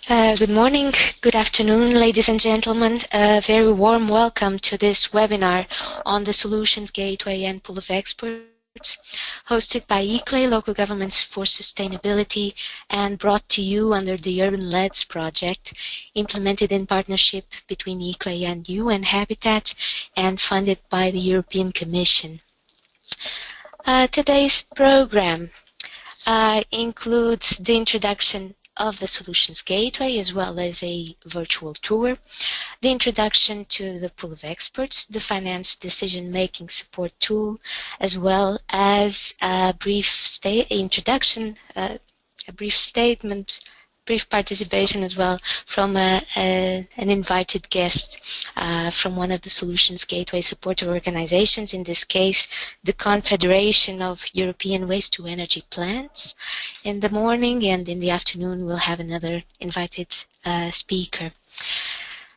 Good morning, good afternoon, ladies and gentlemen. A very warm welcome to this webinar on the Solutions Gateway and Pool of Experts, hosted by ICLEI, Local Governments for Sustainability, and brought to you under the Urban LEDs project, implemented in partnership between ICLEI and UN Habitat and funded by the European Commission. Today's program includes the introduction of the Solutions Gateway as well as a virtual tour, the introduction to the Pool of Experts, the Finance Decision-Making Support Tool, as well as a brief introduction, a brief statement, brief participation as well from an invited guest from one of the Solutions Gateway supporter organizations, in this case the Confederation of European Waste-to-Energy Plants. In the morning and in the afternoon we'll have another invited speaker.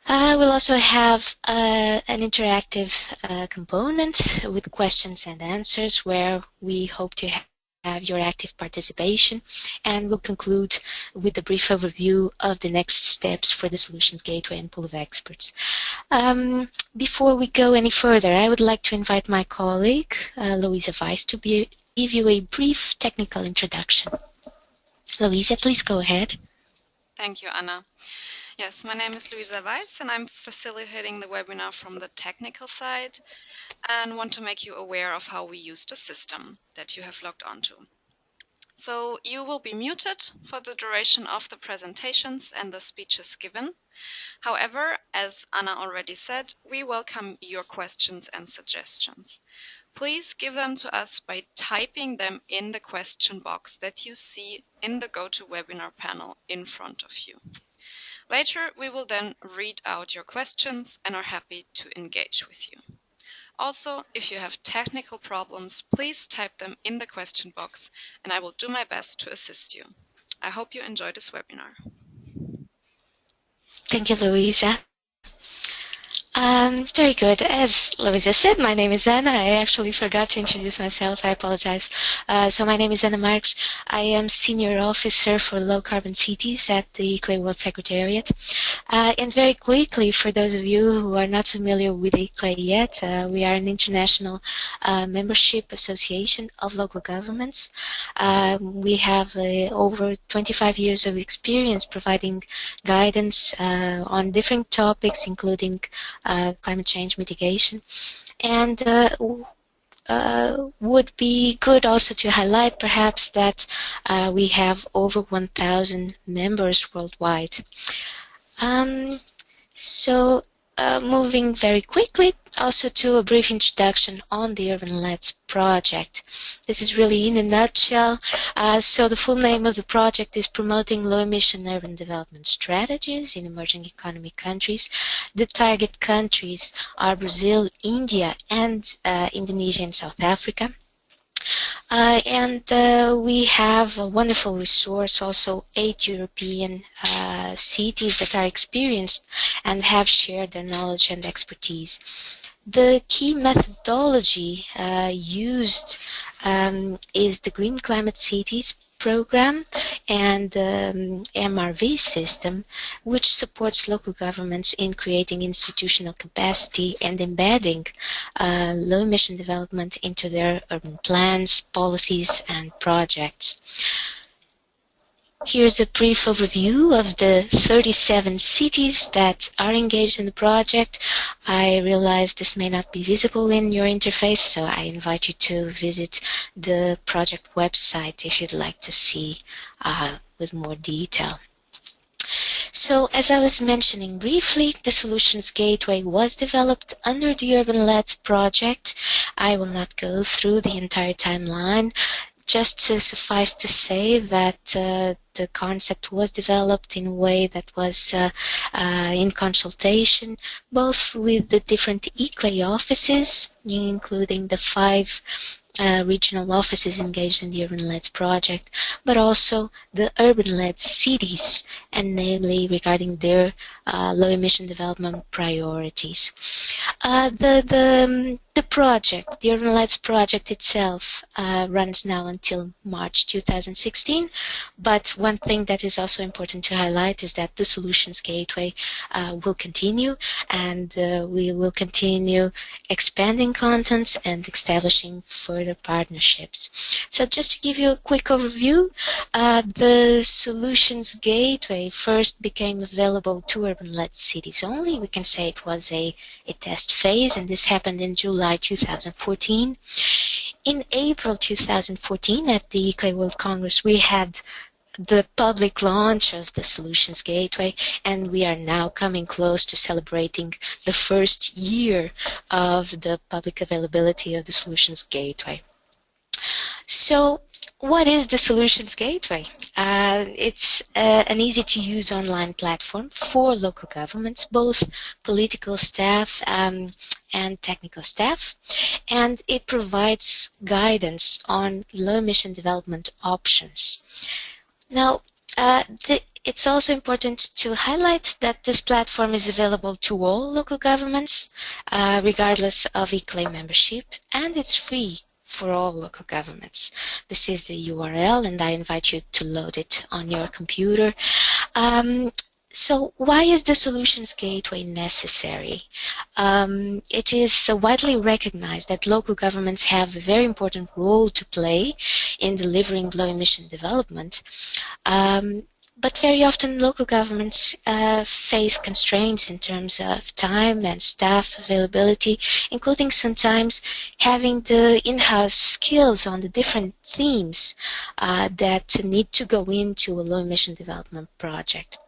We'll also have an interactive component with questions and answers where we hope to have your active participation, and we'll conclude with a brief overview of the next steps for the Solutions Gateway and Pool of Experts. Before we go any further, I would like to invite my colleague, Louisa Weiss, to give you a brief technical introduction. Louisa, please go ahead. Thank you, Anna. Yes, my name is Louisa Weiss, and I'm facilitating the webinar from the technical side and want to make you aware of how we use the system that you have logged onto. So you will be muted for the duration of the presentations and the speeches given. However, as Anna already said, we welcome your questions and suggestions. Please give them to us by typing them in the question box that you see in the GoToWebinar panel in front of you. Later, we will then read out your questions and are happy to engage with you. Also, if you have technical problems, please type them in the question box and I will do my best to assist you. I hope you enjoy this webinar. Thank you, Louisa. Very good. As Louisa said, my name is Anna. I actually forgot to introduce myself. I apologize. So my name is Anna Marques. I am Senior Officer for Low Carbon Cities at the ICLEI World Secretariat. And very quickly, for those of you who are not familiar with ICLEI yet, we are an international membership association of local governments. We have over 25 years of experience providing guidance on different topics, including climate change mitigation, and would be good also to highlight perhaps that we have over 1,000 members worldwide. Moving very quickly also to a brief introduction on the Urban LEDs project. This is really in a nutshell. So the full name of the project is Promoting Low-Emission Urban Development Strategies in Emerging Economy Countries. The target countries are Brazil, India, and Indonesia and South Africa. We have a wonderful resource, also 8 European cities that are experienced and have shared their knowledge and expertise. The key methodology used is the Green Climate Cities program and the MRV system, which supports local governments in creating institutional capacity and embedding low-emission development into their urban plans, policies, and projects. Here's a brief overview of the 37 cities that are engaged in the project. I realize this may not be visible in your interface, so I invite you to visit the project website if you'd like to see with more detail. So, as I was mentioning briefly, the Solutions Gateway was developed under the Urban LEDs project. I will not go through the entire timeline. Just to suffice to say that the concept was developed in a way that was in consultation both with the different ICLEI offices, including the 5 regional offices engaged in the Urban LEDs project, but also the Urban LEDs cities, and namely regarding their low-emission development priorities. The The project, the Urban Lights project itself, runs now until March 2016. But one thing that is also important to highlight is that the Solutions Gateway will continue, and we will continue expanding contents and establishing further partnerships. So just to give you a quick overview, the Solutions Gateway first became available to urban-led cities only. We can say it was a test phase, and this happened in July 2014. In April 2014, at the ICLEI World Congress, we had the public launch of the Solutions Gateway, and we are now coming close to celebrating the first year of the public availability of the Solutions Gateway. So, what is the Solutions Gateway? It's an easy-to-use online platform for local governments, both political staff and technical staff, and it provides guidance on low-emission development options. Now, it's also important to highlight that this platform is available to all local governments, regardless of ICLEI membership, and it's free for all local governments. This is the URL, and I invite you to load it on your computer. So why is the Solutions Gateway necessary? It is widely recognized that local governments have a very important role to play in delivering low-emission development. But very often local governments face constraints in terms of time and staff availability, including sometimes having the in-house skills on the different themes that need to go into a low-emission development project.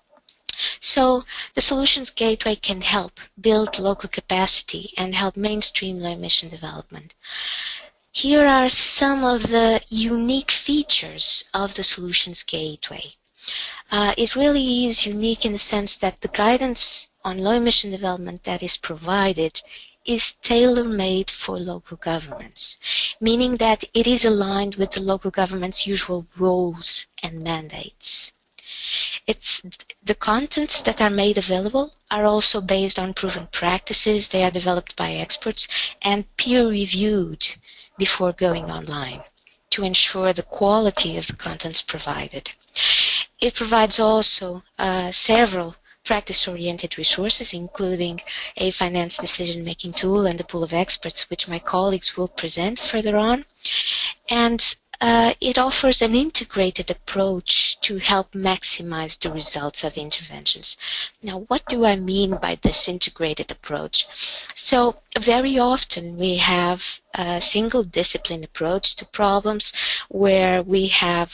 So the Solutions Gateway can help build local capacity and help mainstream low-emission development. Here are some of the unique features of the Solutions Gateway. It really is unique in the sense that the guidance on low-emission development that is provided is tailor-made for local governments, meaning that it is aligned with the local government's usual roles and mandates. The contents that are made available are also based on proven practices. They are developed by experts and peer-reviewed before going online to ensure the quality of the contents provided. It provides also several practice-oriented resources, including a finance decision-making tool and a pool of experts, which my colleagues will present further on. And it offers an integrated approach to help maximize the results of the interventions. Now, what do I mean by this integrated approach? So, very often we have a single discipline approach to problems where we have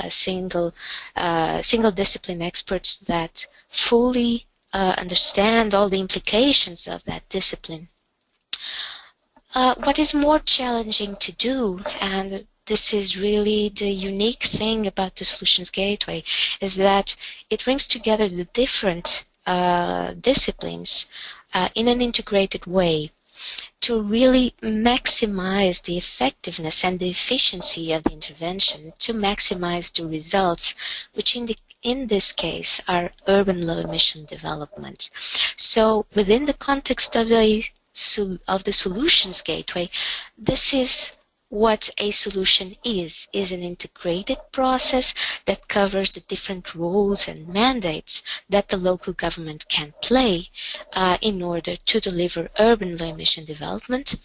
single discipline experts that fully understand all the implications of that discipline. What is more challenging to do, and this is really the unique thing about the Solutions Gateway, is that it brings together the different disciplines in an integrated way to really maximize the effectiveness and the efficiency of the intervention, to maximize the results, which in this case are urban low-emission development. So within the context of the Solutions Gateway, this is what a solution is an integrated process that covers the different roles and mandates that the local government can play in order to deliver urban low-emission development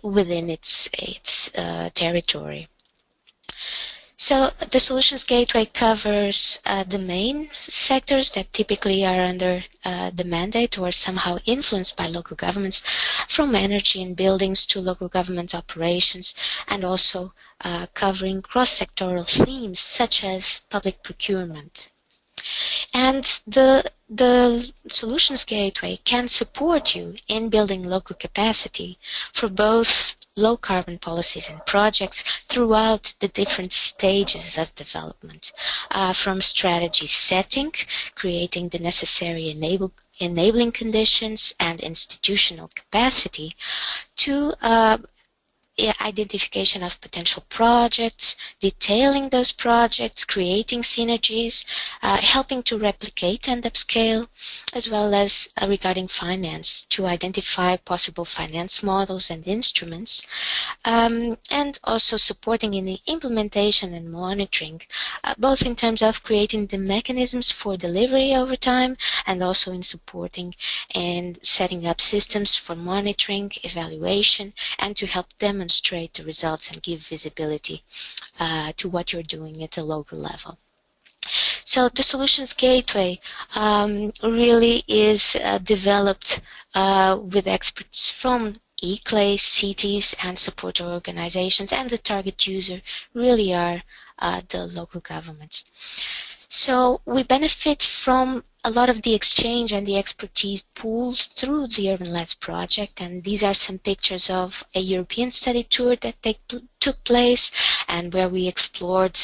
within its territory. So the Solutions Gateway covers the main sectors that typically are under the mandate or somehow influenced by local governments, from energy and buildings to local government operations, and also covering cross-sectoral themes such as public procurement. And the Solutions Gateway can support you in building local capacity for both low-carbon policies and projects throughout the different stages of development, from strategy setting, creating the necessary enabling conditions and institutional capacity, to identification of potential projects, detailing those projects, creating synergies, helping to replicate and upscale, as well as regarding finance, to identify possible finance models and instruments, and also supporting in the implementation and monitoring, both in terms of creating the mechanisms for delivery over time, and also in supporting and setting up systems for monitoring, evaluation, and to help demonstrate the results and give visibility to what you're doing at the local level. So the Solutions Gateway really is developed with experts from ICLEI, cities, and supporter organizations, and the target user really are the local governments. So we benefit from a lot of the exchange and the expertise pooled through the Urban Labs project, and these are some pictures of a European study tour that took place, and where we explored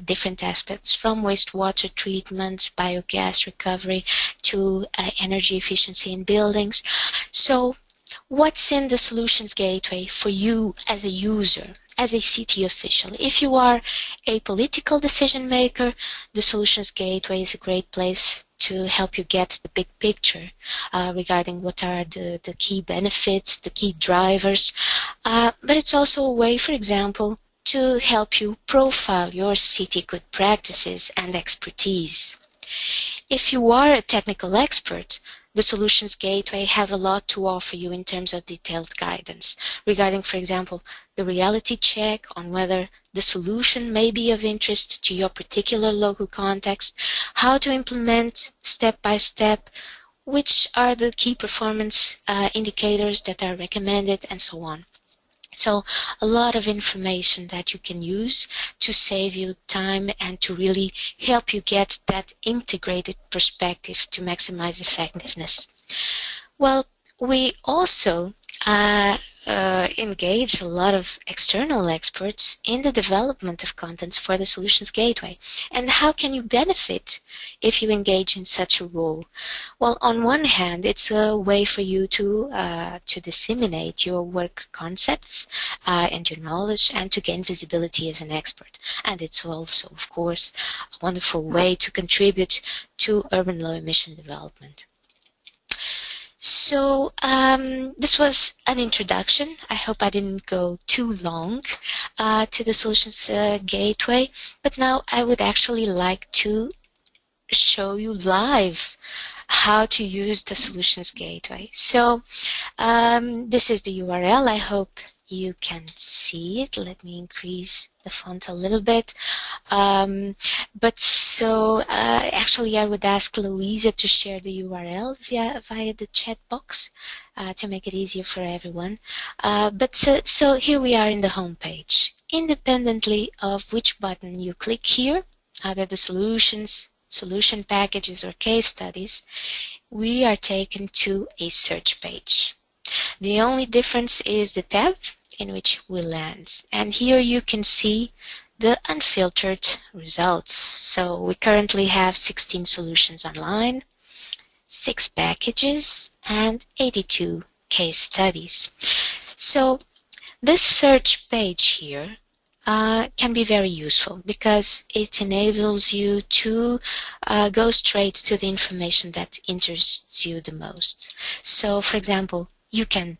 different aspects from wastewater treatment, biogas recovery, to energy efficiency in buildings. So what's in the Solutions Gateway for you as a user, as a city official? If you are a political decision maker, the Solutions Gateway is a great place to help you get the big picture regarding what are the key benefits, the key drivers. But it's also a way, for example, to help you profile your city good practices and expertise. If you are a technical expert, the Solutions Gateway has a lot to offer you in terms of detailed guidance regarding, for example, the reality check on whether the solution may be of interest to your particular local context, how to implement step by step, which are the key performance indicators that are recommended, and so on. So a lot of information that you can use to save you time and to really help you get that integrated perspective to maximize effectiveness. Well, we also engage a lot of external experts in the development of contents for the Solutions Gateway. And how can you benefit if you engage in such a role? Well, on one hand, it's a way for you to disseminate your work concepts and your knowledge, and to gain visibility as an expert. And it's also, of course, a wonderful way to contribute to urban low emission development. So this was an introduction. I hope I didn't go too long to the Solutions Gateway, but now I would actually like to show you live how to use the Solutions Gateway. So this is the URL. I hope you can see it. Let me increase the font a little bit. Actually, I would ask Louisa to share the URL via the chat box to make it easier for everyone. So here we are in the home page. Independently of which button you click here, either the solutions, solution packages, or case studies, we are taken to a search page. The only difference is the tab in which we land. And here you can see the unfiltered results. So we currently have 16 solutions online, 6 packages, and 82 case studies. So this search page here can be very useful because it enables you to go straight to the information that interests you the most. So, for example, you can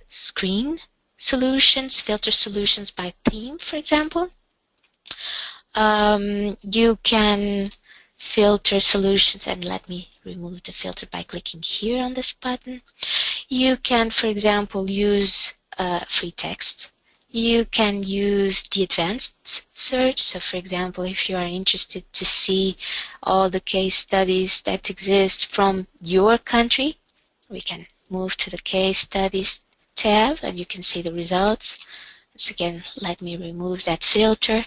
screen solutions, filter solutions by theme, for example. You can filter solutions, and let me remove the filter by clicking here on this button. You can, for example, use free text. You can use the advanced search. So, for example, if you are interested to see all the case studies that exist from your country, we can move to the case studies tab and you can see the results. Once again, let me remove that filter.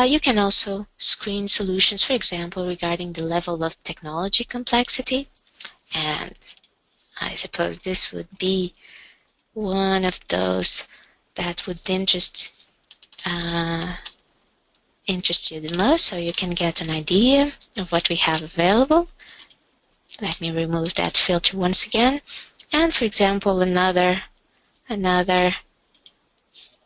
You can also screen solutions, for example, regarding the level of technology complexity. And I suppose this would be one of those that would interest you the most, so you can get an idea of what we have available. Let me remove that filter once again. And for example, another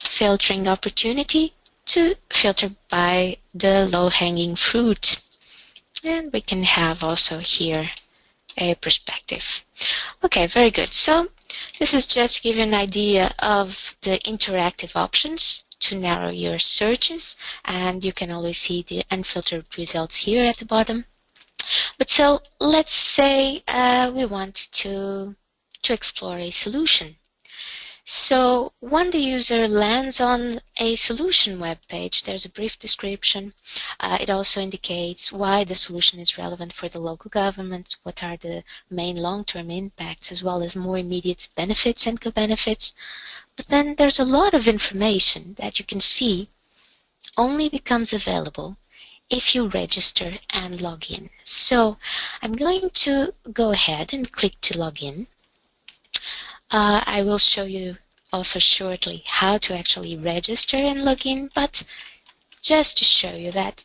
filtering opportunity to filter by the low-hanging fruit. And we can have also here a perspective. Okay, very good. So this is just to give you an idea of the interactive options to narrow your searches, and you can always see the unfiltered results here at the bottom. But so let's say we want to explore a solution. So when the user lands on a solution web page, there's a brief description. It also indicates why the solution is relevant for the local government, what are the main long-term impacts, as well as more immediate benefits and co-benefits. But then there's a lot of information that you can see only becomes available if you register and log in. So I'm going to go ahead and click to log in. I will show you also shortly how to actually register and log in, but just to show you that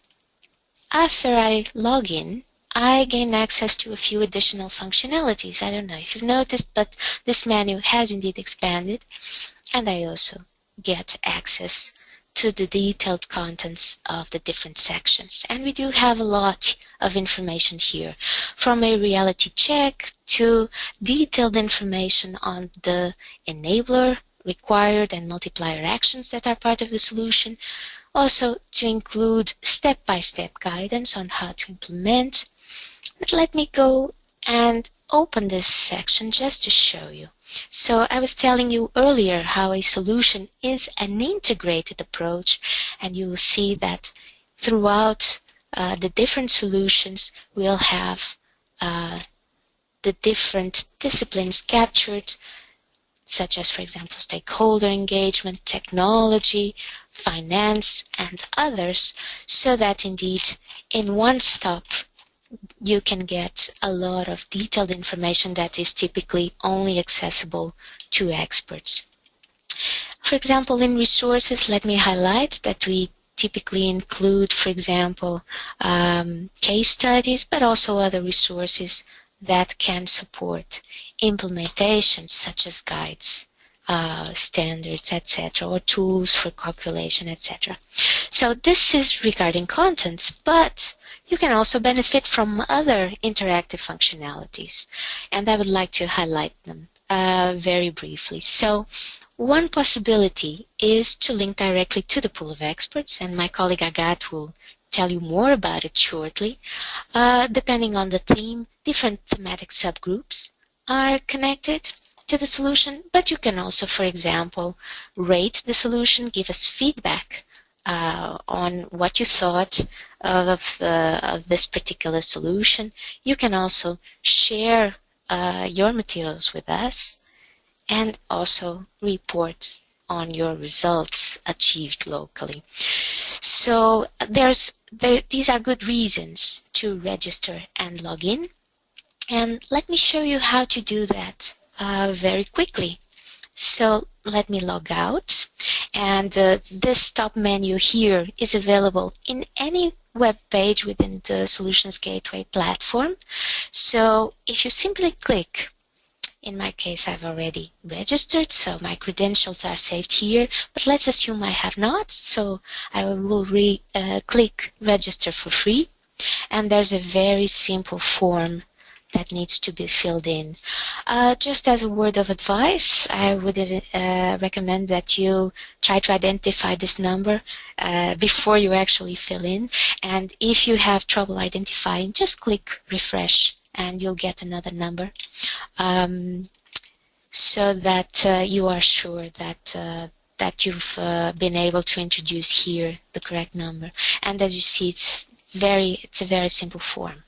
after I log in, I gain access to a few additional functionalities. I don't know if you've noticed, but this menu has indeed expanded, and I also get access to the detailed contents of the different sections. And we do have a lot of information here, from a reality check to detailed information on the enabler, required and multiplier actions that are part of the solution, also to include step-by-step guidance on how to implement. But let me go and open this section just to show you. So I was telling you earlier how a solution is an integrated approach, and you will see that throughout the different solutions we'll have the different disciplines captured, such as, for example, stakeholder engagement, technology, finance, and others, so that indeed in one stop you can get a lot of detailed information that is typically only accessible to experts. For example, in resources, let me highlight that we typically include, for example, case studies, but also other resources that can support implementation, such as guides, standards, etc., or tools for calculation, etc. So this is regarding contents, but you can also benefit from other interactive functionalities, and I would like to highlight them very briefly. So one possibility is to link directly to the pool of experts, and my colleague Agathe will tell you more about it shortly. Depending on the theme, different thematic subgroups are connected to the solution, but you can also, for example, rate the solution, give us feedback on what you thought of this particular solution. You can also share your materials with us and also report on your results achieved locally. So these are good reasons to register and log in. And let me show you how to do that very quickly. So let me log out, and this top menu here is available in any web page within the Solutions Gateway platform. So if you simply click, in my case I've already registered, so my credentials are saved here, but let's assume I have not, so I will click register for free, and there's a very simple form that needs to be filled in. Just as a word of advice, I would recommend that you try to identify this number before you actually fill in, and if you have trouble identifying, just click refresh and you'll get another number, so that you are sure that you've been able to introduce here the correct number. And as you see, it's a very simple form.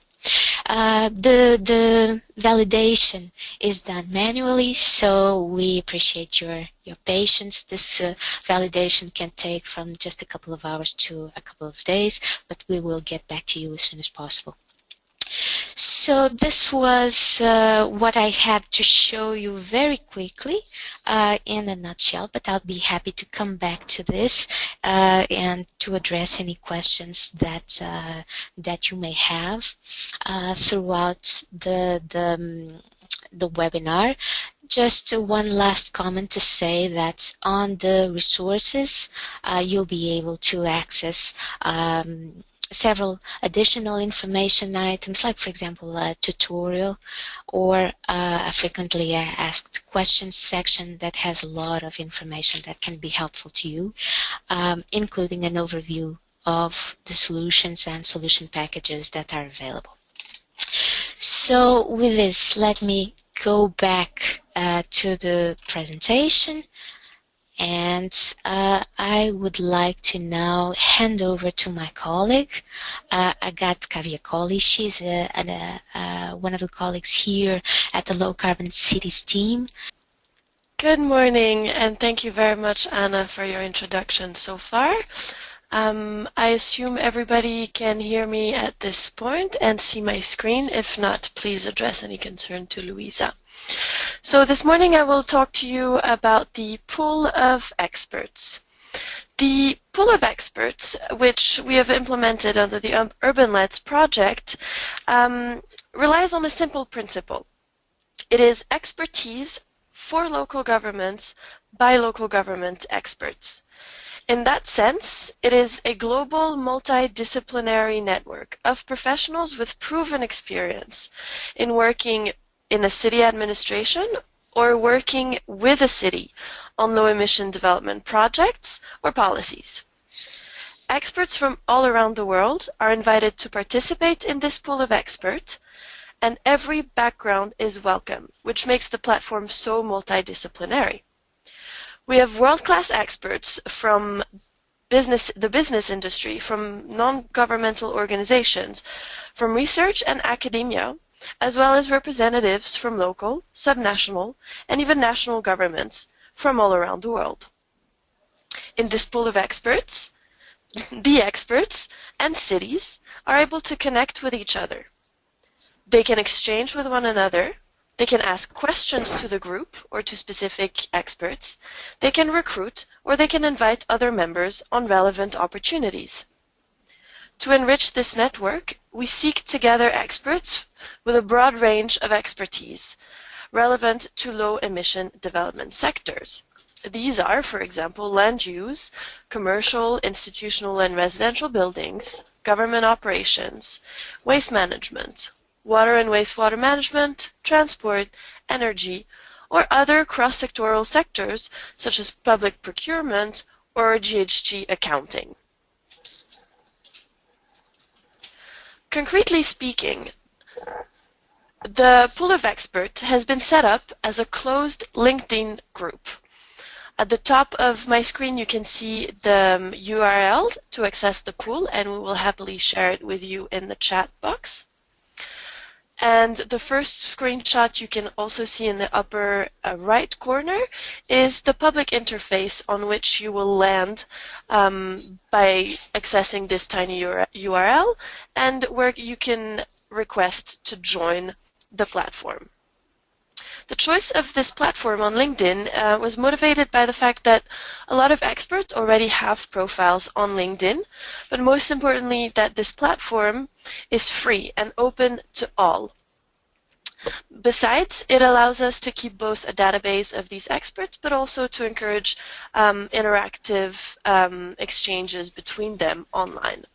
The validation is done manually, so we appreciate your patience. This validation can take from just a couple of hours to a couple of days, but we will get back to you as soon as possible. So this was what I had to show you very quickly in a nutshell, but I'll be happy to come back to this and to address any questions that you may have throughout the webinar. Just one last comment to say that on the resources, you'll be able to access several additional information items, like, for example, a tutorial or a frequently asked questions section that has a lot of information that can be helpful to you, including an overview of the solutions and solution packages that are available. So with this, let me go back to the presentation, and I would like to now hand over to my colleague, Agathe Cavicchioli. She's one of the colleagues here at the Low Carbon Cities team. Good morning, and thank you very much, Anna, for your introduction so far. I assume everybody can hear me at this point and see my screen. If not, please address any concern to Louisa. So this morning I will talk to you about the pool of experts. The pool of experts, which we have implemented under the Urban Leds project, relies on a simple principle. It is expertise for local governments by local government experts. In that sense, it is a global multidisciplinary network of professionals with proven experience in working in a city administration or working with a city on low-emission development projects or policies. Experts from all around the world are invited to participate in this pool of experts, and every background is welcome, which makes the platform so multidisciplinary. We have world-class experts from the business industry, from non-governmental organizations, from research and academia, as well as representatives from local, subnational, and even national governments from all around the world. In this pool of experts, the experts and cities are able to connect with each other. They can exchange with one another. They can ask questions to the group or to specific experts. They can recruit, or they can invite other members on relevant opportunities. To enrich this network, we seek to gather experts with a broad range of expertise relevant to low-emission development sectors. These are, for example, land use, commercial, institutional, and residential buildings, government operations, waste management, water and wastewater management, transport, energy, or other cross-sectoral sectors such as public procurement or GHG accounting. Concretely speaking, the pool of experts has been set up as a closed LinkedIn group. At the top of my screen you can see the URL to access the pool, and we will happily share it with you in the chat box. And the first screenshot you can also see in the upper right corner is the public interface on which you will land by accessing this tiny URL, and where you can request to join the platform. The choice of this platform on LinkedIn was motivated by the fact that a lot of experts already have profiles on LinkedIn, but most importantly that this platform is free and open to all. Besides, it allows us to keep both a database of these experts, but also to encourage interactive exchanges between them online.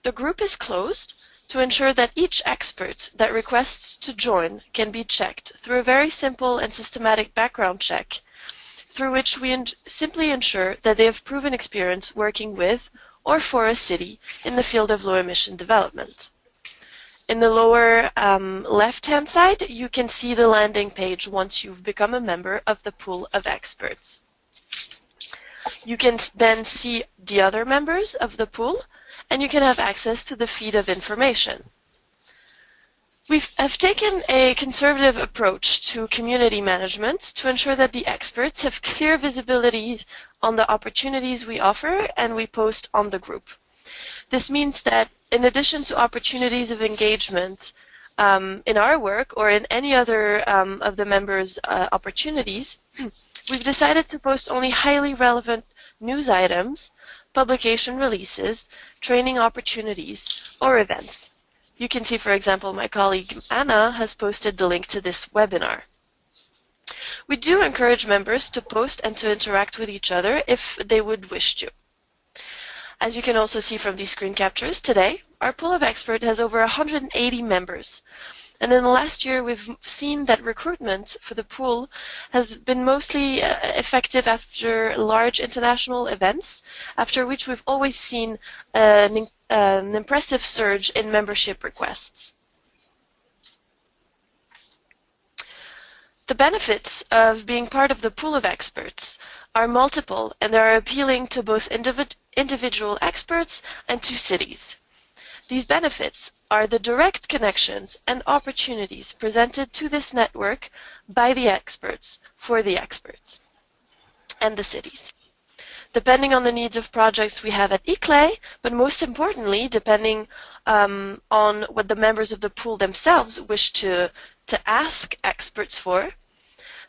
The group is closed to ensure that each expert that requests to join can be checked through a very simple and systematic background check, through which we simply ensure that they have proven experience working with or for a city in the field of low-emission development. In the lower left-hand side, you can see the landing page once you've become a member of the pool of experts. You can then see the other members of the pool, and you can have access to the feed of information. We have taken a conservative approach to community management to ensure that the experts have clear visibility on the opportunities we offer and we post on the group. This means that in addition to opportunities of engagement in our work or in any other of the members' opportunities, we've decided to post only highly relevant news items, publication releases, training opportunities, or events. You can see, for example, my colleague Anna has posted the link to this webinar. We do encourage members to post and to interact with each other if they would wish to. As you can also see from these screen captures, today our pool of experts has over 180 members. And in the last year, we've seen that recruitment for the pool has been mostly effective after large international events, after which we've always seen an impressive surge in membership requests. The benefits of being part of the pool of experts are multiple, and they are appealing to both individual experts and to cities. These benefits are the direct connections and opportunities presented to this network by the experts, for the experts, and the cities. Depending on the needs of projects we have at ICLEI, but most importantly, depending on what the members of the pool themselves wish to ask experts for,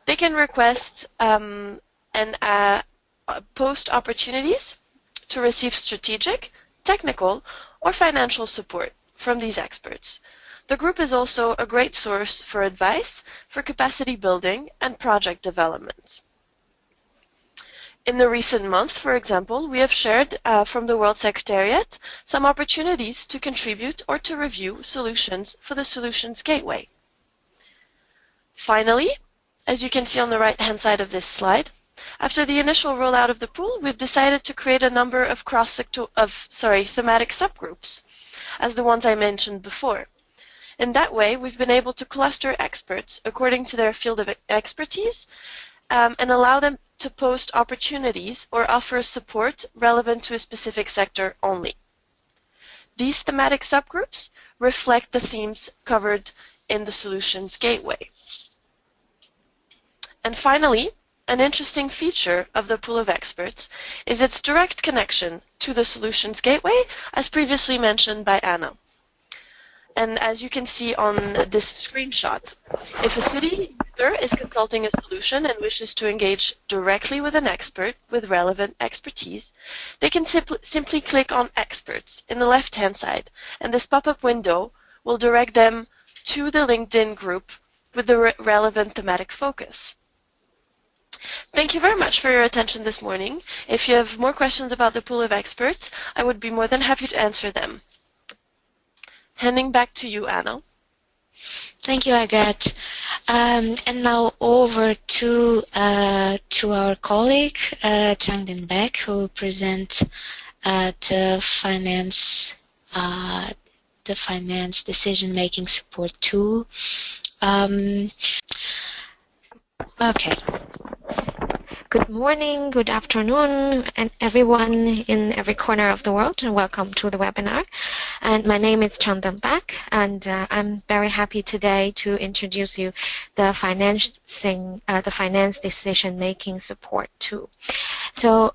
they can request and post opportunities to receive strategic, technical, or financial support from these experts. The group is also a great source for advice for capacity building and project development. In the recent month, for example, we have shared from the World Secretariat some opportunities to contribute or to review solutions for the Solutions Gateway. Finally, as you can see on the right-hand side of this slide, after the initial rollout of the pool, we've decided to create a number of thematic subgroups, as the ones I mentioned before. In that way, we've been able to cluster experts according to their field of expertise and allow them to post opportunities or offer support relevant to a specific sector only. These thematic subgroups reflect the themes covered in the Solutions Gateway. And finally, an interesting feature of the pool of experts is its direct connection to the Solutions Gateway, as previously mentioned by Anna. And as you can see on this screenshot, if a city user is consulting a solution and wishes to engage directly with an expert with relevant expertise, they can simply click on Experts in the left-hand side, and this pop-up window will direct them to the LinkedIn group with the relevant thematic focus. Thank you very much for your attention this morning. If you have more questions about the pool of experts, I would be more than happy to answer them. Handing back to you, Anna. Thank you, Agathe. And now over to our colleague, Chang Deng-Beck, who will present the finance decision-making support tool. Okay. Good morning, good afternoon, and everyone in every corner of the world, and welcome to the webinar. And my name is Chang Deng-Beck, and I'm very happy today to introduce you the finance decision-making support tool. So,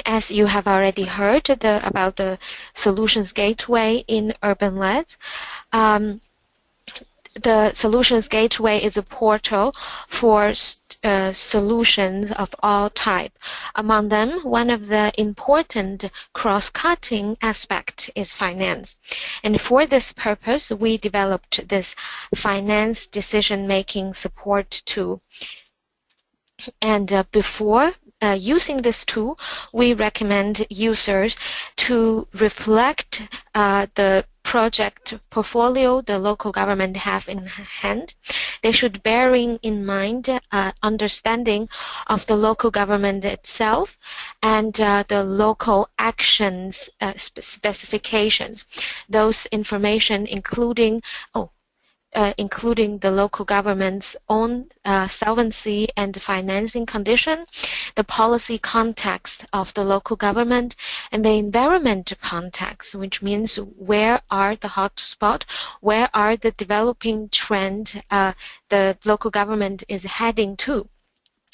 as you have already heard about the Solutions Gateway in Urban-led, the Solutions Gateway is a portal for solutions of all type. Among them, one of the important cross-cutting aspect is finance. And for this purpose, we developed this finance decision-making support tool. And before using this tool, we recommend users to reflect the project portfolio the local government have in hand. They should bear in mind understanding of the local government itself and the local actions specifications. Those information including the local government's own solvency and financing condition, the policy context of the local government, and the environmental context, which means where are the hotspot, where are the developing trend the local government is heading to.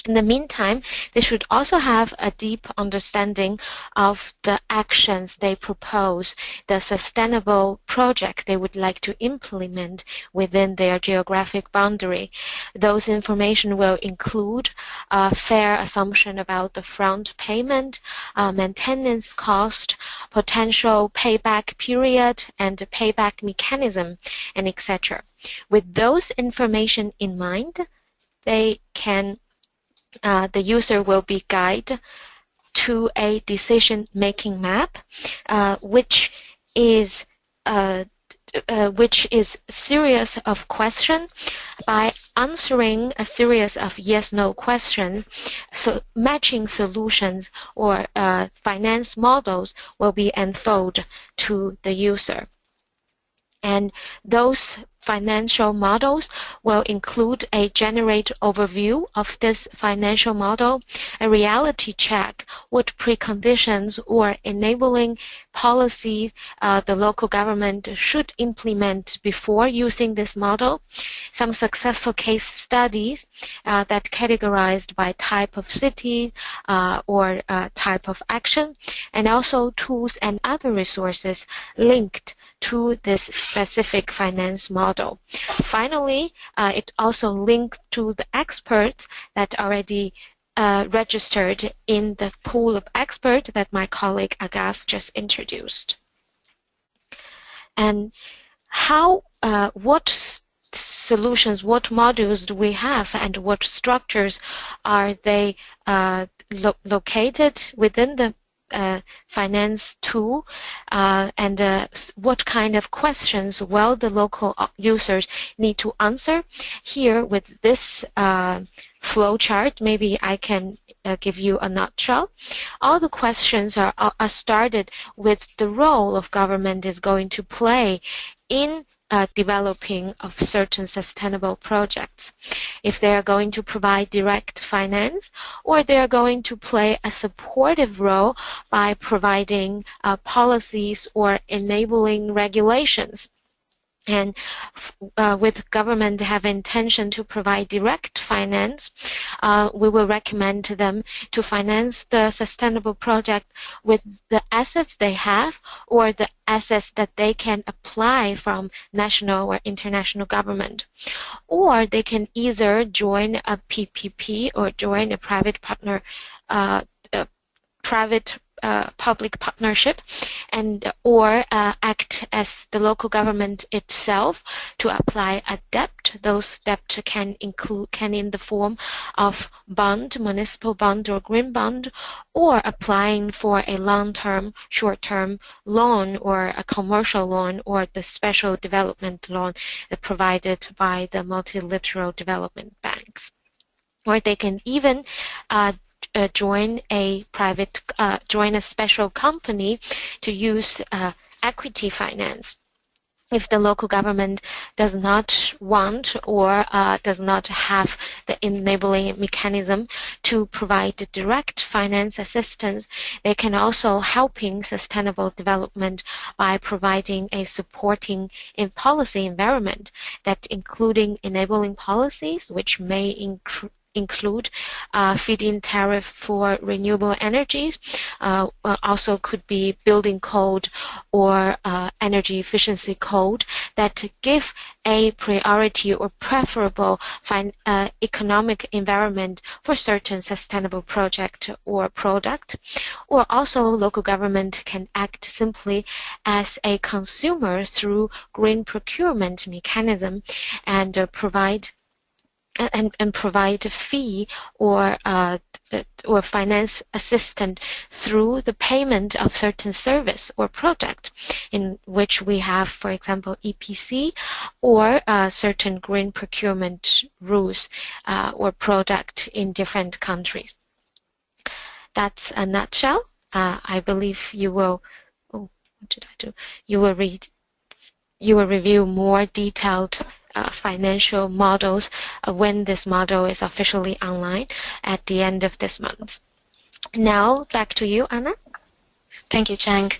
In the meantime, they should also have a deep understanding of the actions they propose, the sustainable project they would like to implement within their geographic boundary. Those information will include a fair assumption about the front payment, maintenance cost, potential payback period, and payback mechanism, and etc. With those information in mind, they can the user will be guided to a decision-making map, which is series of questions. By answering a series of yes/no questions, so matching solutions or finance models will be unfolded to the user. And those financial models will include a generate overview of this financial model, a reality check, what preconditions or enabling policies the local government should implement before using this model, some successful case studies that categorized by type of city or type of action, and also tools and other resources linked to this specific finance model. Finally, it also linked to the experts that already registered in the pool of experts that my colleague Agathe just introduced. And how, what solutions, what modules do we have, and what structures are they located within the finance tool, and what kind of questions will the local users need to answer. Here with this flow chart, maybe I can give you a nutshell. All the questions are started with the role of government is going to play in developing of certain sustainable projects. If they are going to provide direct finance, or they are going to play a supportive role by providing policies or enabling regulations. And with government have intention to provide direct finance, we will recommend them to finance the sustainable project with the assets they have or the assets that they can apply from national or international government. Or they can either join a PPP or join a private partner, public partnership, and or act as the local government itself to apply a debt. Those debt can in the form of bond, municipal bond or green bond, or applying for a long-term, short-term loan or a commercial loan or the special development loan provided by the multilateral development banks. Or they can even join a special company to use equity finance. If the local government does not want or does not have the enabling mechanism to provide direct finance assistance, they can also helping sustainable development by providing a supporting policy environment that including enabling policies which may include feed-in tariff for renewable energies, also could be building code or energy efficiency code that give a priority or preferable economic environment for certain sustainable project or product. Or also local government can act simply as a consumer through green procurement mechanism and provide a fee or finance assistance through the payment of certain service or product, in which we have, for example, EPC or certain green procurement rules or product in different countries. That's a nutshell. I believe you will. Oh, what did I do? You will review more detailed financial models when this model is officially online at the end of this month. Now, back to you, Anna. Thank you, Chang.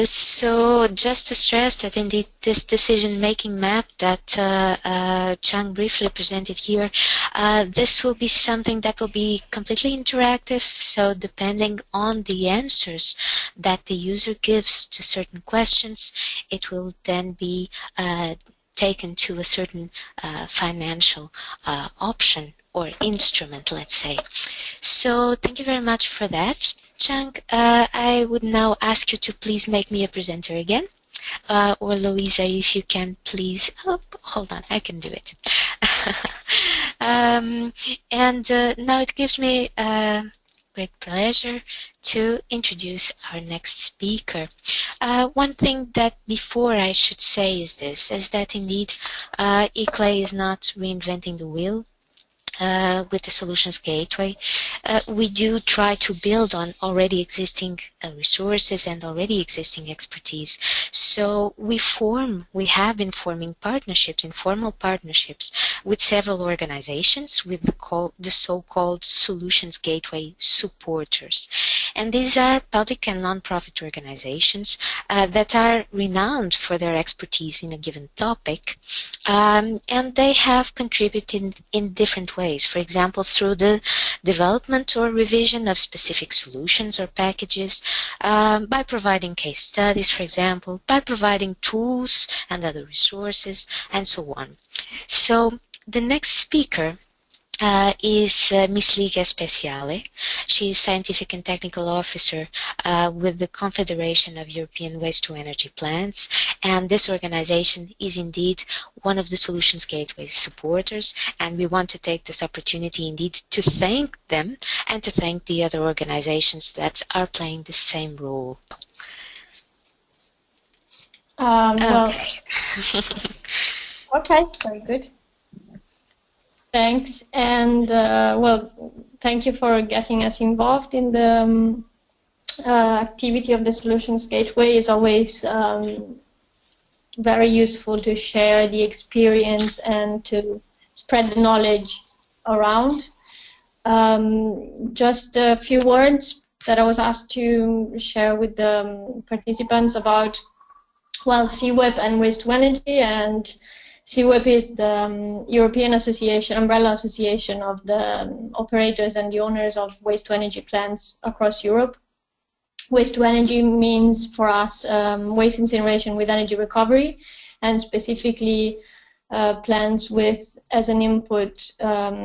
So just to stress that indeed this decision-making map that Chang briefly presented here, this will be something that will be completely interactive. So depending on the answers that the user gives to certain questions, it will then be taken to a certain financial option or instrument, let's say. So thank you very much for that. Chang, I would now ask you to please make me a presenter again. Or Louisa, if you can please, oh, hold on, I can do it. And now it gives me great pleasure to introduce our next speaker. One thing that before I should say is that indeed ICLEI is not reinventing the wheel. With the Solutions Gateway, we do try to build on already existing resources and already existing expertise. So we have been forming partnerships, informal partnerships, with several organizations with the so-called Solutions Gateway supporters. And these are public and non-profit organizations that are renowned for their expertise in a given topic, and they have contributed in different ways. For example, through the development or revision of specific solutions or packages, by providing case studies, for example, by providing tools and other resources, and so on. So the next speaker is Ms. Lighea Speziale. She is Scientific and Technical Officer with the Confederation of European Waste-to-Energy Plants, and this organization is indeed one of the Solutions Gateway supporters, and we want to take this opportunity indeed to thank them and to thank the other organizations that are playing the same role. Okay. Okay, very good. Thanks, and well, thank you for getting us involved in the activity of the Solutions Gateway. It's always very useful to share the experience and to spread the knowledge around. Just a few words that I was asked to share with the participants about, well, CWEP and waste-to-energy. And CWEP is the European umbrella association of the operators and the owners of waste-to-energy plants across Europe. Waste-to-energy means for us waste incineration with energy recovery, and specifically plants with as an input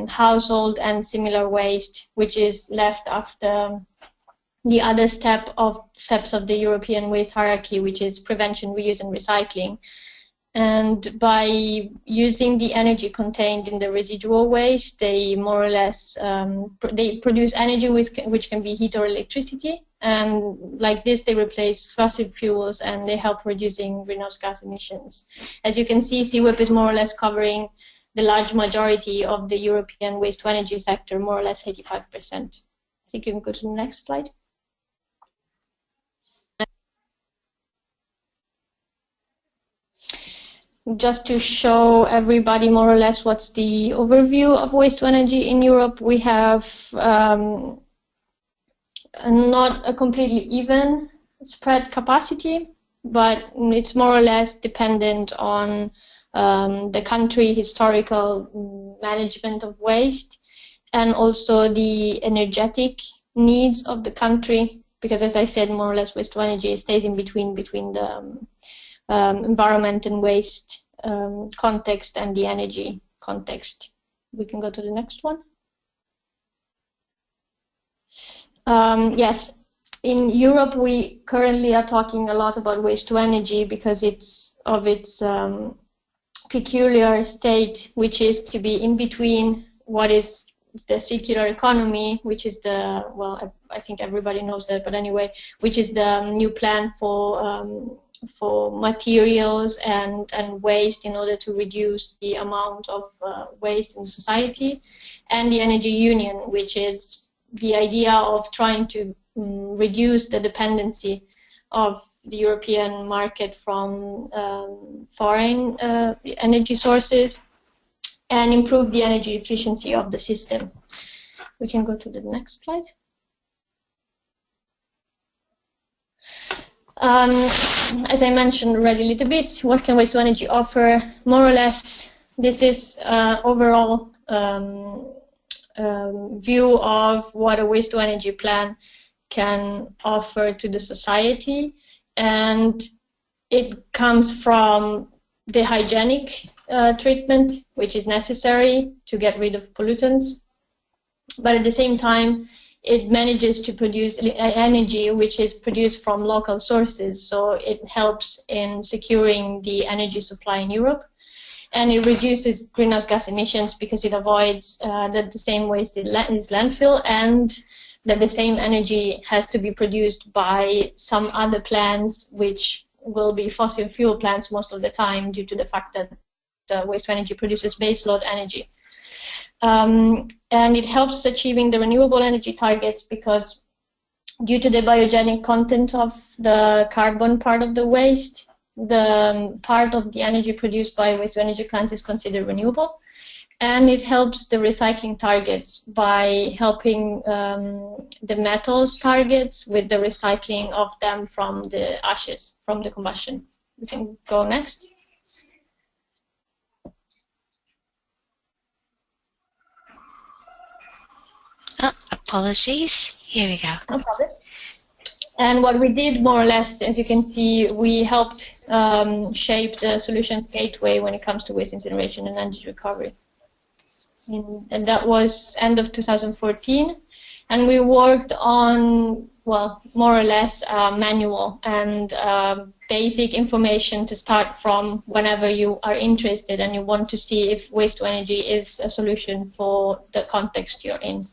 household and similar waste, which is left after the other steps of the European waste hierarchy, which is prevention, reuse, and recycling. And by using the energy contained in the residual waste, they more or less they produce energy which can be heat or electricity, and like this they replace fossil fuels and they help reducing greenhouse gas emissions. As you can see, CWEP is more or less covering the large majority of the European waste-to-energy sector, more or less 85%. I think you can go to the next slide. Just to show everybody more or less what's the overview of waste-to-energy in Europe, we have not a completely even spread capacity, but it's more or less dependent on the country historical management of waste and also the energetic needs of the country, because as I said, more or less waste-to-energy stays in between the environment and waste context and the energy context. We can go to the next one. Yes, in Europe we currently are talking a lot about waste-to-energy because it's of its peculiar state, which is to be in between what is the circular economy, which is the, well, I think everybody knows that, but anyway, which is the new plan for materials and waste in order to reduce the amount of waste in society, and the energy union, which is the idea of trying to reduce the dependency of the European market from foreign energy sources and improve the energy efficiency of the system. We can go to the next slide. As I mentioned already a little bit, what can waste-to-energy offer? More or less, this is overall view of what a waste-to-energy plan can offer to the society, and it comes from the hygienic treatment, which is necessary to get rid of pollutants, but at the same time it manages to produce energy which is produced from local sources, so it helps in securing the energy supply in Europe. and it reduces greenhouse gas emissions because it avoids that the same waste is landfill, and that the same energy has to be produced by some other plants, which will be fossil fuel plants most of the time, due to the fact that waste to energy produces baseload energy. And it helps achieving the renewable energy targets because due to the biogenic content of the carbon part of the waste, the part of the energy produced by waste to energy plants is considered renewable. And it helps the recycling targets by helping the metals targets with the recycling of them from the ashes, from the combustion. We can go next. Oh, apologies. Here we go. No problem. And what we did, more or less, as you can see, we helped shape the solutions gateway when it comes to waste incineration and energy recovery. And that was end of 2014. And we worked on, well, more or less manual and basic information to start from whenever you are interested and you want to see if waste to energy is a solution for the context you're in.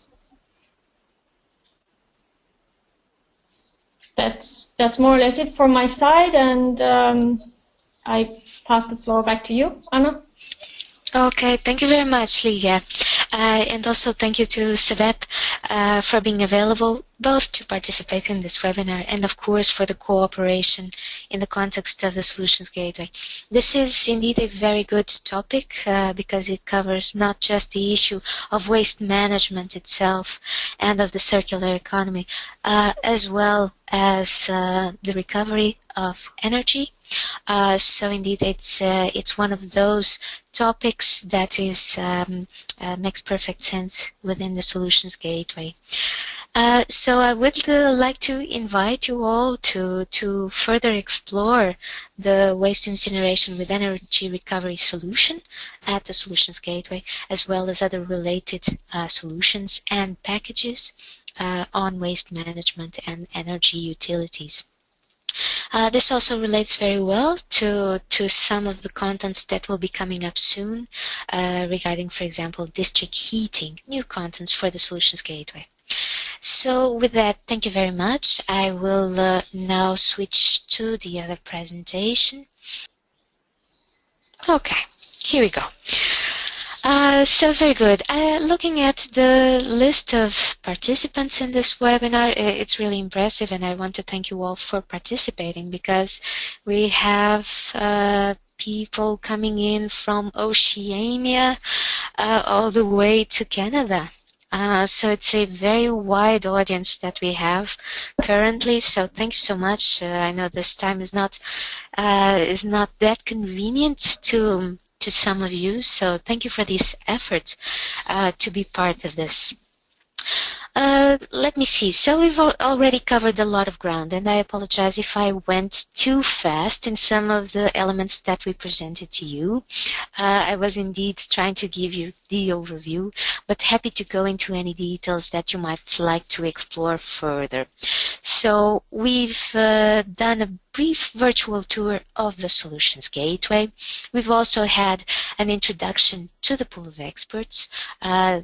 That's more or less it from my side, and I pass the floor back to you, Anna. Okay, thank you very much, Lighea. And also thank you to Sebep for being available both to participate in this webinar and of course for the cooperation in the context of the Solutions Gateway. This is indeed a very good topic because it covers not just the issue of waste management itself and of the circular economy, as well as the recovery of energy. So indeed, it's one of those topics that is makes perfect sense within the Solutions Gateway. So I would like to invite you all to further explore the waste incineration with energy recovery solution at the Solutions Gateway, as well as other related solutions and packages on waste management and energy utilities. This also relates very well to some of the contents that will be coming up soon regarding, for example, district heating, new contents for the Solutions Gateway. So with that, thank you very much. I will now switch to the other presentation. Okay, here we go. So very good. Looking at the list of participants in this webinar, it's really impressive, and I want to thank you all for participating because we have people coming in from Oceania all the way to Canada. So it's a very wide audience that we have currently. So thank you so much. I know this time is not that convenient to some of you. So thank you for this effort to be part of this. Let me see. So we've already covered a lot of ground, and I apologize if I went too fast in some of the elements that we presented to you. I was indeed trying to give you the overview, but happy to go into any details that you might like to explore further. So we've done a brief virtual tour of the Solutions Gateway. We've also had an introduction to the pool of experts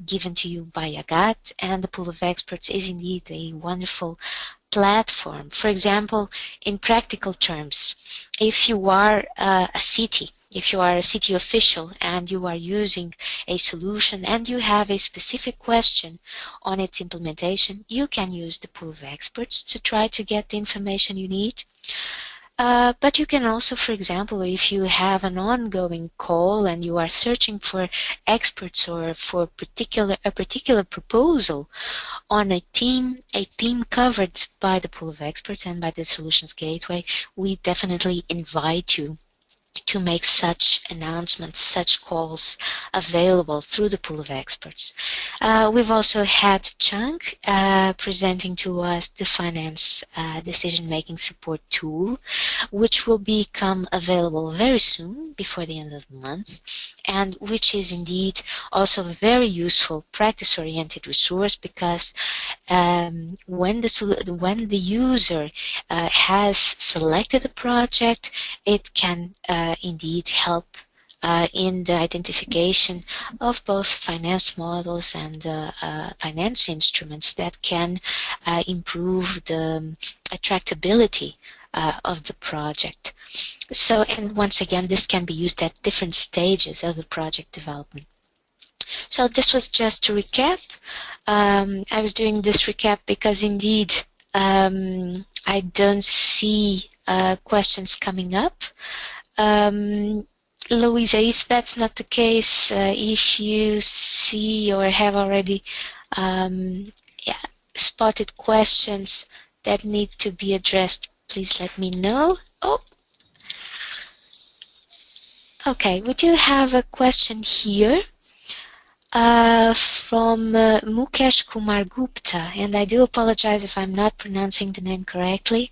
given to you by Agathe, and the pool of experts is indeed a wonderful platform. For example, in practical terms, if you are a city, if you are a city official and you are using a solution and you have a specific question on its implementation, you can use the pool of experts to try to get the information you need. But you can also, for example, if you have an ongoing call and you are searching for experts or for a particular proposal on a theme covered by the pool of experts and by the Solutions Gateway, we definitely invite you to make such announcements, such calls available through the pool of experts. We've also had Chang presenting to us the finance decision-making support tool, which will become available very soon, before the end of the month, and which is indeed also a very useful practice-oriented resource because when the user has selected a project, it can indeed help in the identification of both finance models and finance instruments that can improve the attractability of the project. So, and once again, this can be used at different stages of the project development. So this was just to recap. I was doing this recap because indeed I don't see questions coming up. Louisa, if that's not the case, if you see or have already spotted questions that need to be addressed, please let me know. Oh, okay, we do have a question here from Mukesh Kumar Gupta, and I do apologize if I'm not pronouncing the name correctly.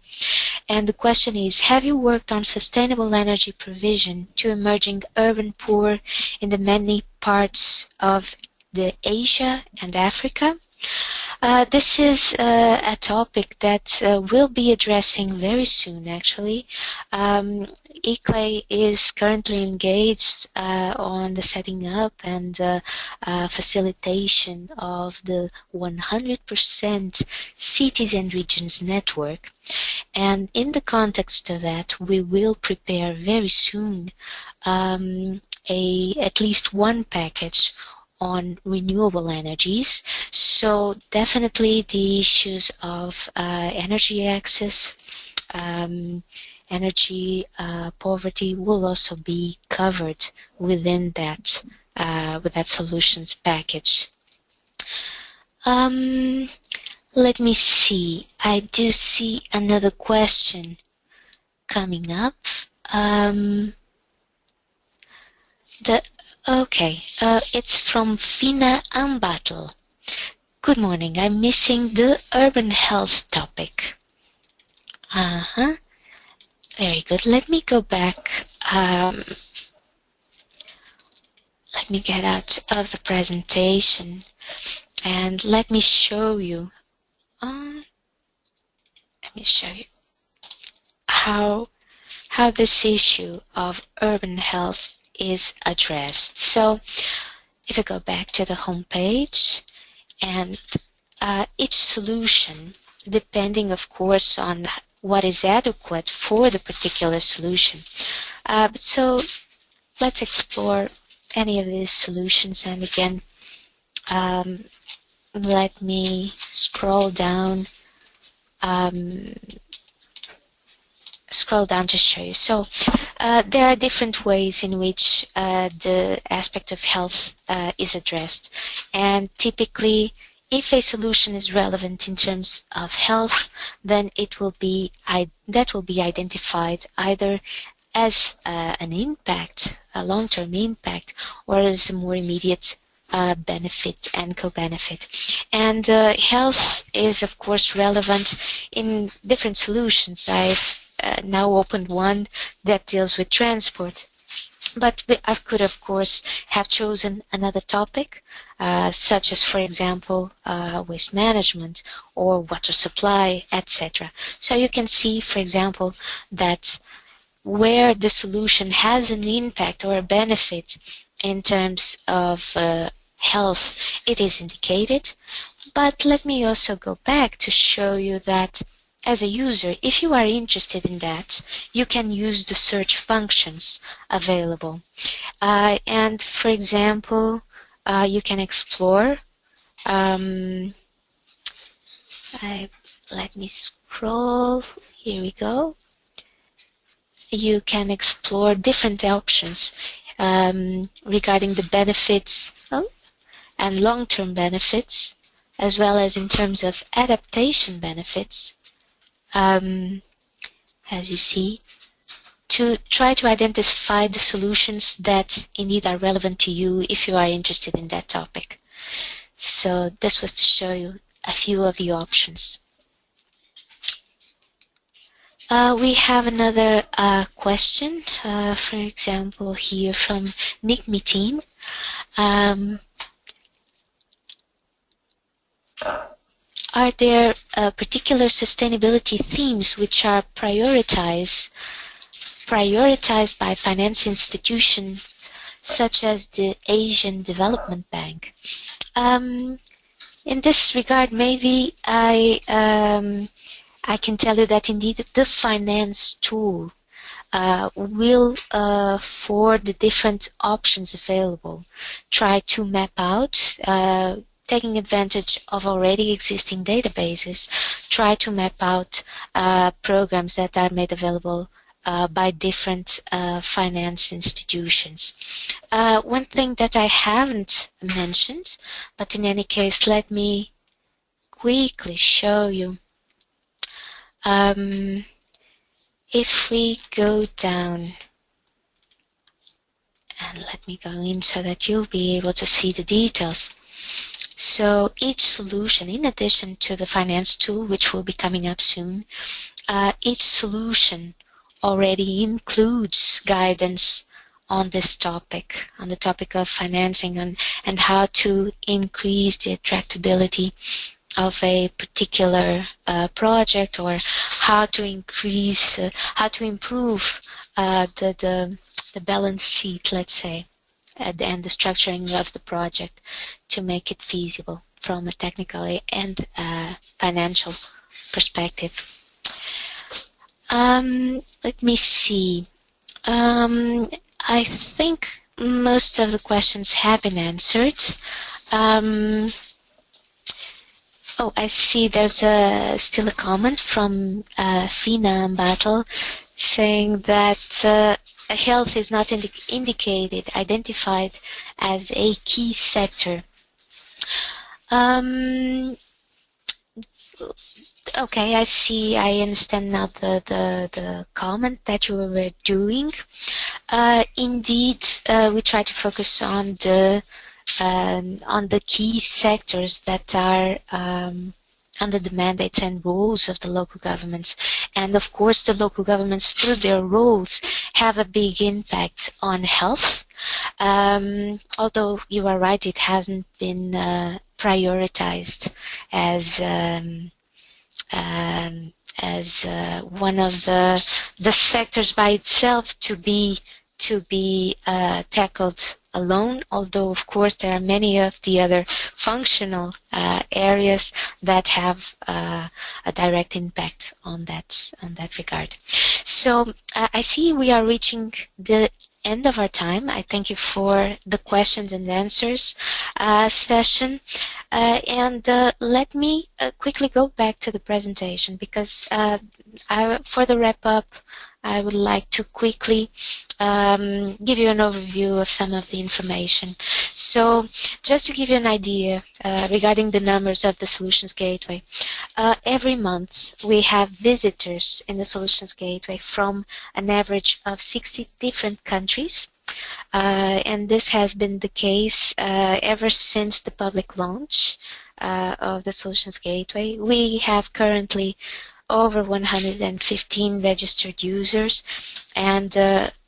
And the question is, have you worked on sustainable energy provision to emerging urban poor in the many parts of the Asia and Africa? This is a topic that we'll be addressing very soon, actually. ICLEI is currently engaged on the setting up and facilitation of the 100% cities and regions network. And in the context of that, we will prepare very soon at least one package on renewable energies. So definitely the issues of energy access, energy poverty will also be covered within that with that solutions package. Let me see. I do see another question coming up. It's from Fina Ambattle. Good morning. I'm missing the urban health topic. Very good. Let me go back. Let me get out of the presentation and let me show you. Let me show you how this issue of urban health is addressed. So if I go back to the home page, and each solution, depending of course on what is adequate for the particular solution. So let's explore any of these solutions, and again let me scroll down to show you. So there are different ways in which the aspect of health is addressed, and typically if a solution is relevant in terms of health, then it will be identified either as an impact, a long-term impact, or as a more immediate benefit and co-benefit. And health is of course relevant in different solutions. I've now opened one that deals with transport, but I could of course have chosen another topic, such as, for example, waste management or water supply, etc. So you can see, for example, that where the solution has an impact or a benefit in terms of health, it is indicated. But let me also go back to show you that as a user, if you are interested in that, you can use the search functions available. And for example, you can explore. Let me scroll. Here we go. You can explore different options regarding the benefits and long-term benefits, as well as in terms of adaptation benefits, as you see, to try to identify the solutions that indeed are relevant to you if you are interested in that topic. So this was to show you a few of the options. We have another question, for example, here from Nick Mitin. Are there particular sustainability themes which are prioritized by finance institutions such as the Asian Development Bank. In this regard, maybe I can tell you that indeed the finance tool will, for the different options available, try to map out, taking advantage of already existing databases, try to map out programs that are made available by different finance institutions. One thing that I haven't mentioned, but in any case, let me quickly show you. If we go down, and let me go in so that you'll be able to see the details. So each solution, in addition to the finance tool, which will be coming up soon, each solution already includes guidance on this topic, on the topic of financing and how to increase the attractability of a particular project, or how to increase, how to improve the balance sheet, let's say, and the structuring of the project to make it feasible from a technical and financial perspective. Let me see. I think most of the questions have been answered. Oh, I see there's still a comment from Fina Battle saying that health is not identified as a key sector. Okay, I see. I understand now the comment that you were doing. Indeed, we try to focus on the key sectors that are under the mandates and rules of the local governments. And of course, the local governments, through their rules, have a big impact on health. Although you are right, it hasn't been prioritized as one of the sectors by itself to be tackled alone, although of course there are many of the other functional areas that have a direct impact on that regard. So I see we are reaching the end of our time. I thank you for the questions and answers session, and let me quickly go back to the presentation, because for the wrap up I would like to quickly give you an overview of some of the information. So just to give you an idea regarding the numbers of the Solutions Gateway, every month we have visitors in the Solutions Gateway from an average of 60 different countries. And this has been the case ever since the public launch of the Solutions Gateway. We have currently over 115 registered users, and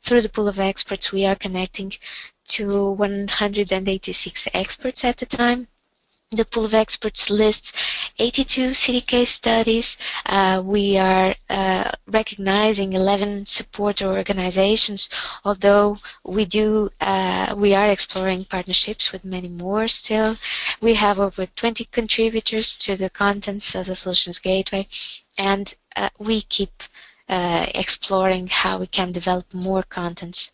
through the pool of experts we are connecting to 186 experts at the time. The pool of experts lists 82 city case studies. We are recognizing 11 supporter organizations, although we are exploring partnerships with many more still. We have over 20 contributors to the contents of the Solutions Gateway, and we keep exploring how we can develop more contents.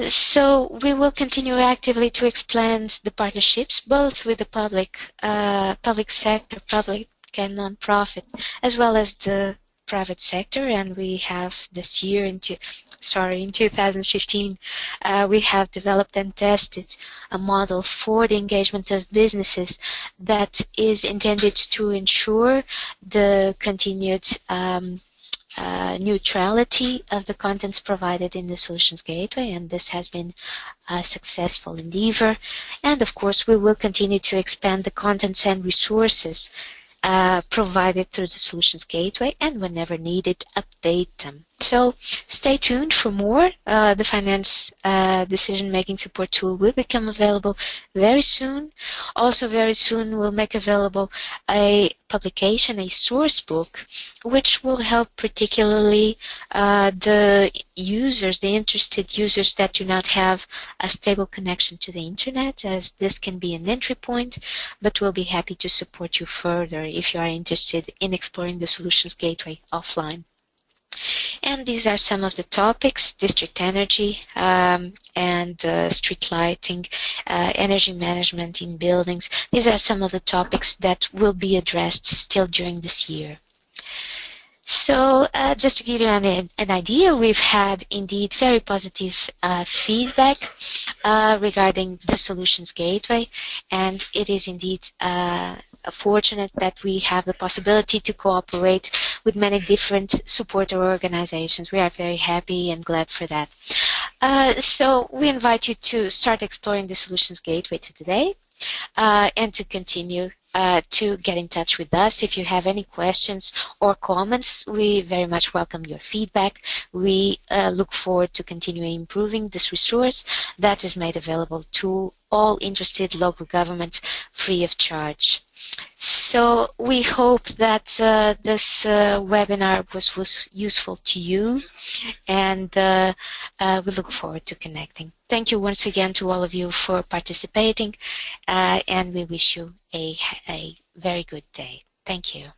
So we will continue actively to expand the partnerships, both with the public sector, public and non-profit, as well as the private sector. And we have this year, in 2015, we have developed and tested a model for the engagement of businesses that is intended to ensure the continued neutrality of the contents provided in the Solutions Gateway, and this has been a successful endeavor. And of course we will continue to expand the contents and resources provided through the Solutions Gateway, and whenever needed update them. So stay tuned for more. The finance decision-making support tool will become available very soon. Also very soon we'll make available a publication, a source book, which will help particularly the users, the interested users that do not have a stable connection to the internet, as this can be an entry point, but we'll be happy to support you further if you are interested in exploring the Solutions Gateway offline. And these are some of the topics: district energy and street lighting, energy management in buildings. These are some of the topics that will be addressed still during this year. So just to give you an idea, we've had indeed very positive feedback regarding the Solutions Gateway, and it is indeed fortunate that we have the possibility to cooperate with many different supporter organizations. We are very happy and glad for that. So we invite you to start exploring the Solutions Gateway today and to continue to get in touch with us. If you have any questions or comments, we very much welcome your feedback. We look forward to continuing improving this resource that is made available to all interested local governments free of charge. So we hope that this webinar was useful to you, and we look forward to connecting. Thank you once again to all of you for participating, and we wish you a very good day. Thank you.